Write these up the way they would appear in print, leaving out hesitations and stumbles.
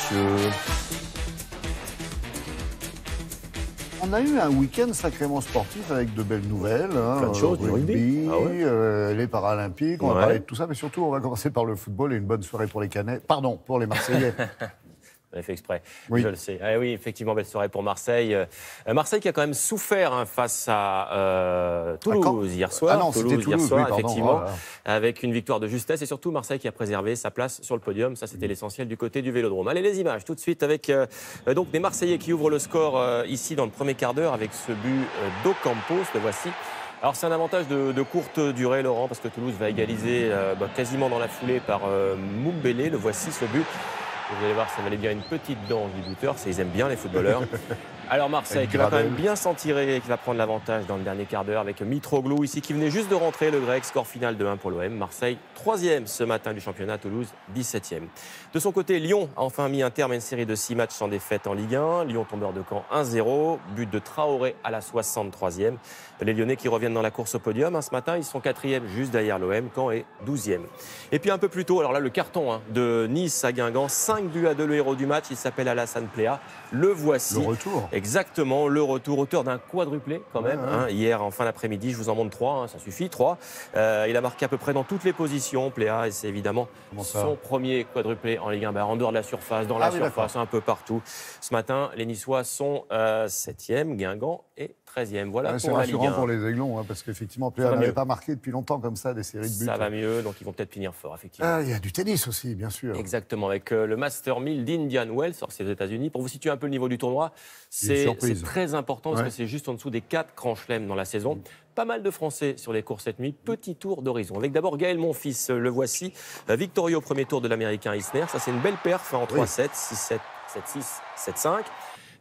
messieurs. On a eu un week-end sacrément sportif avec de belles nouvelles. Plein de choses, du rugby. Ah ouais. Les Paralympiques, on va parler de tout ça, mais surtout on va commencer par le football et une bonne soirée pour les Canets. Pardon, pour les Marseillais. On a fait exprès, oui. Je le sais. Ah oui, effectivement, belle soirée pour Marseille. Marseille qui a quand même souffert face à Toulouse hier soir. Ah non, c'était Toulouse, hier soir, oui, pardon, effectivement, voilà. avec une victoire de justesse et surtout Marseille qui a préservé sa place sur le podium. Ça, c'était l'essentiel du côté du Vélodrome. Allez, les images tout de suite avec donc des Marseillais qui ouvrent le score ici dans le premier quart d'heure avec ce but d'Ocampos. Le voici. Alors c'est un avantage de courte durée, Laurent, parce que Toulouse va égaliser quasiment dans la foulée par Moumbélé. Le voici, ce but. Vous allez voir, ça valait bien une petite dent du buteur. Ils aiment bien les footballeurs. Alors Marseille qui va quand même bien s'en tirer et qui va prendre l'avantage dans le dernier quart d'heure avec Mitroglou ici qui venait juste de rentrer, le grec, score final de 1 pour l'OM. Marseille 3e ce matin du championnat, Toulouse 17e. De son côté, Lyon a enfin mis un terme à une série de 6 matchs sans défaite en Ligue 1. Lyon tombeur de Caen 1-0, but de Traoré à la 63e. Les Lyonnais qui reviennent dans la course au podium. Ce matin, ils sont 4e juste derrière l'OM, Caen est 12e. Et puis un peu plus tôt, alors là le carton de Nice à Guingamp, 5-2, le héros du match, il s'appelle Alassane Pléa. Le voici. Le retour. Exactement, le retour, auteur d'un quadruplé quand même. Hier en fin d'après-midi, je vous en montre 3, ça suffit, 3. Il a marqué à peu près dans toutes les positions, Pléa, et c'est évidemment son premier quadruplé en Ligue 1, en dehors de la surface, dans la surface, un peu partout. Ce matin, les Niçois sont 7e, Guingamp est 13e. Voilà c'est pour la Ligue 1. rassurant pour les Aiglons, parce qu'effectivement, Pléa n'avait pas marqué depuis longtemps comme ça des séries de buts. Ça va mieux, donc ils vont peut-être finir fort, effectivement. Il y a du tennis aussi, bien sûr. Exactement, avec le Master 1000 d'Indian Wells, c'est aux États-Unis. Pour vous situer un peu le niveau du tournoi, c'est très important parce que c'est juste en dessous des 4 grands chelems dans la saison. Pas mal de Français sur les courses cette nuit. Petit tour d'horizon. Avec d'abord Gaël Monfils, le voici. Victorieux au premier tour de l'Américain Isner. Ça, c'est une belle perf en 3-7, 6-7, 7-6, 7-5.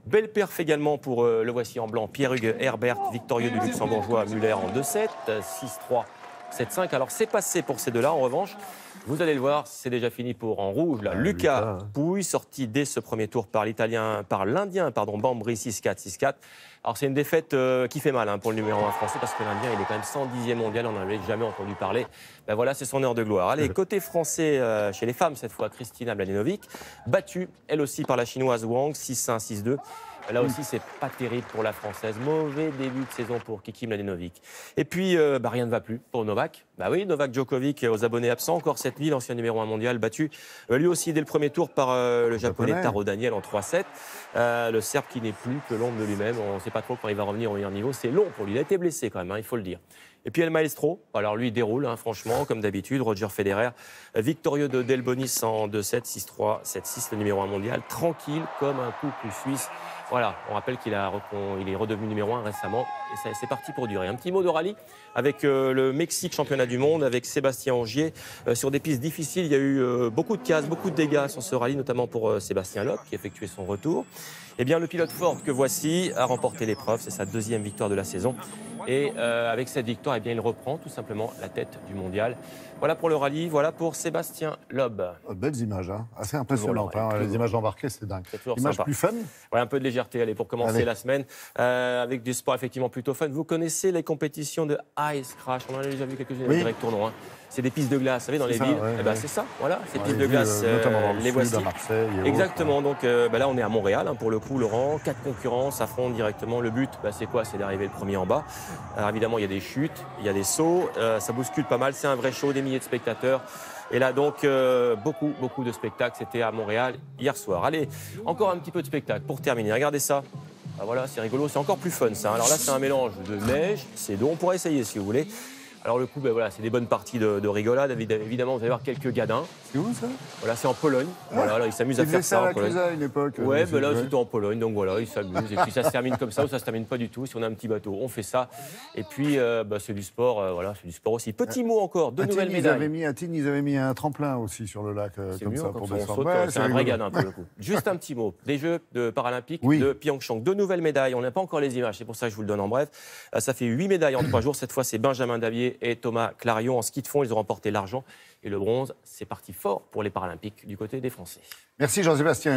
Belle perf également pour le voici en blanc, Pierre-Hugues Herbert, victorieux du Luxembourgeois Muller en 2-7, 6-3, 7-5. Alors c'est passé pour ces deux-là. En revanche, vous allez le voir, c'est déjà fini pour en rouge. Là. Lucas Pouille, sorti dès ce premier tour par l'Indien, Bambry, 6-4, 6-4. Alors c'est une défaite qui fait mal pour le numéro 1 français parce que l'Indien il est quand même 110e mondial, on n'en avait jamais entendu parler. Voilà, c'est son heure de gloire. Allez, côté français chez les femmes cette fois, Kristina Mladenovic, battue elle aussi par la chinoise Wang, 6-1, 6-2. Là aussi, c'est pas terrible pour la Française. Mauvais début de saison pour Kiki Mladenovic. Et puis, rien ne va plus pour Novak. Novak Djokovic aux abonnés absents. Encore cette nuit, l'ancien numéro 1 mondial battu. Lui aussi, dès le premier tour par le japonais Taro Daniel en 3-7. Le Serbe qui n'est plus que l'ombre de lui-même. On ne sait pas trop quand il va revenir au meilleur niveau. C'est long pour lui. Il a été blessé quand même, il faut le dire. Et puis El Maestro, alors lui il déroule franchement comme d'habitude, Roger Federer, victorieux de Delbonis en 2-7, 6-3, 7-6, le numéro 1 mondial, tranquille comme un couple suisse. Voilà, on rappelle qu'il est redevenu numéro 1 récemment et c'est parti pour durer. Un petit mot de rallye avec le Mexique championnat du monde, avec Sébastien Ogier. Sur des pistes difficiles, il y a eu beaucoup de cases, beaucoup de dégâts sur ce rallye, notamment pour Sébastien Loeb qui effectuait son retour. Eh bien, le pilote Ford que voici a remporté l'épreuve, c'est sa 2e victoire de la saison. Et avec cette victoire, il reprend tout simplement la tête du mondial. Voilà pour le rallye, voilà pour Sébastien Loeb. Belles images, assez impressionnantes. Les images embarquées, c'est dingue. Images plus fun. Un peu de légèreté, allez, pour commencer la semaine, avec du sport effectivement plutôt fun. Vous connaissez les compétitions de Ice Crash, on en a déjà vu quelques-unes avec Greg Tournon. C'est des pistes de glace, vous savez, dans les villes. C'est ça, voilà, ces pistes de glace, les voici. À Marseille Exactement, donc là on est à Montréal, pour le coup, Laurent. 4 concurrents s'affrontent directement. Le but, c'est quoi? C'est d'arriver le premier en bas. Alors évidemment, il y a des chutes, il y a des sauts, ça bouscule pas mal, c'est un vrai show, des milliers de spectateurs. Et là donc, beaucoup de spectacles, c'était à Montréal hier soir. Allez, encore un petit peu de spectacle pour terminer, regardez ça. Voilà, c'est rigolo, c'est encore plus fun ça. Alors là, c'est un mélange de neige, c'est d'eau, on pourrait essayer si vous voulez. Alors le coup, c'est des bonnes parties de rigolade. Évidemment, vous allez voir quelques gadins. C'est où ça? Voilà, c'est en Pologne. Voilà, là, ils s'amusent à faire ça en Pologne. À une époque. Ouais, là, c'était en Pologne, donc voilà, ils s'amusent. Et puis ça se termine comme ça ou ça se termine pas du tout. Si on a un petit bateau, on fait ça. Et puis, c'est du sport, c'est du sport aussi. Petit mot encore, de nouvelles médailles. À Tignes, ils avaient mis un tremplin aussi sur le lac, comme ça, pour descendre. C'est un vrai gadin pour le coup. Juste un petit mot, des Jeux paralympiques de Pyeongchang. 2 nouvelles médailles. On n'a pas encore les images, c'est pour ça que je vous le donne en bref. Ça fait 8 médailles en 3 jours. Cette fois, c'est Benjamin Davier et Thomas Clarion. En ski de fond, ils ont remporté l'argent et le bronze. C'est parti fort pour les Paralympiques du côté des Français. Merci Jean-Sébastien.